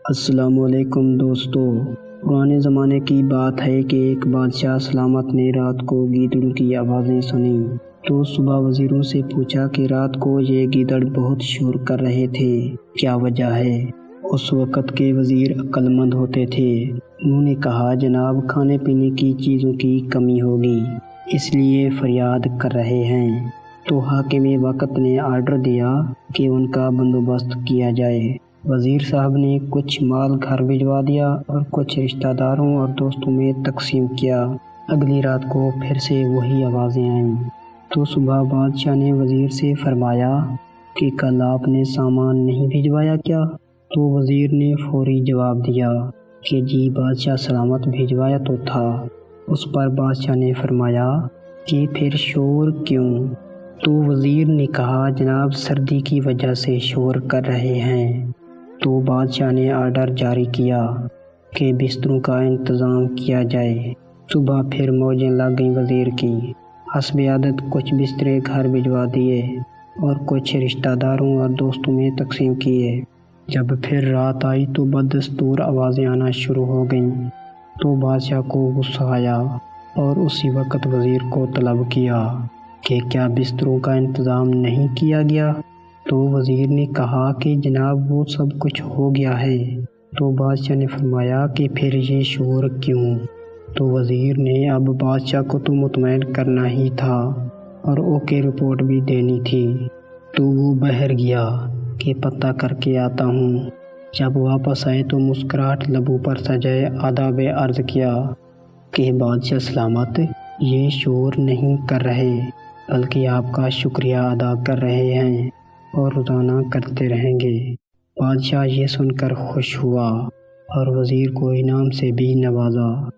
السلام علیکم دوستو، پرانے زمانے کی بات ہے کہ ایک بادشاہ سلامت نے رات کو گیدڑوں کی آوازیں سنی تو صبح وزیروں سے پوچھا کہ رات کو یہ گیدڑ بہت شور کر رہے تھے، کیا وجہ ہے؟ اس وقت کے وزیر عقل مند ہوتے تھے۔ انہوں نے کہا، جناب کھانے پینے کی چیزوں کی کمی ہوگی، اس لیے فریاد کر رہے ہیں۔ تو حاکم وقت نے آرڈر دیا کہ ان کا بندوبست کیا جائے۔ وزیر صاحب نے کچھ مال گھر بھجوا دیا اور کچھ رشتہ داروں اور دوستوں میں تقسیم کیا۔ اگلی رات کو پھر سے وہی آوازیں آئیں تو صبح بادشاہ نے وزیر سے فرمایا کہ کل آپ نے سامان نہیں بھجوایا کیا؟ تو وزیر نے فوری جواب دیا کہ جی بادشاہ سلامت بھجوایا تو تھا۔ اس پر بادشاہ نے فرمایا کہ پھر شور کیوں؟ تو وزیر نے کہا، جناب سردی کی وجہ سے شور کر رہے ہیں۔ تو بادشاہ نے آرڈر جاری کیا کہ بستروں کا انتظام کیا جائے۔ صبح پھر موجیں لگ گئیں وزیر کی۔ حسب عادت کچھ بسترے گھر بھجوا دیے اور کچھ رشتہ داروں اور دوستوں میں تقسیم کیے۔ جب پھر رات آئی تو بدستور آوازیں آنا شروع ہو گئیں تو بادشاہ کو غصہ آیا اور اسی وقت وزیر کو طلب کیا کہ کیا بستروں کا انتظام نہیں کیا گیا؟ تو وزیر نے کہا کہ جناب وہ سب کچھ ہو گیا ہے۔ تو بادشاہ نے فرمایا کہ پھر یہ شور کیوں؟ تو وزیر نے اب بادشاہ کو تو مطمئن کرنا ہی تھا اور اوکے رپورٹ بھی دینی تھی۔ تو وہ باہر گیا کہ پتہ کر کے آتا ہوں۔ جب واپس آئے تو مسکراہٹ لبوں پر سجائے آداب عرض کیا کہ بادشاہ سلامت یہ شور نہیں کر رہے بلکہ آپ کا شکریہ ادا کر رہے ہیں اور روزانہ کرتے رہیں گے۔ بادشاہ یہ سن کر خوش ہوا اور وزیر کو انعام سے بھی نوازا۔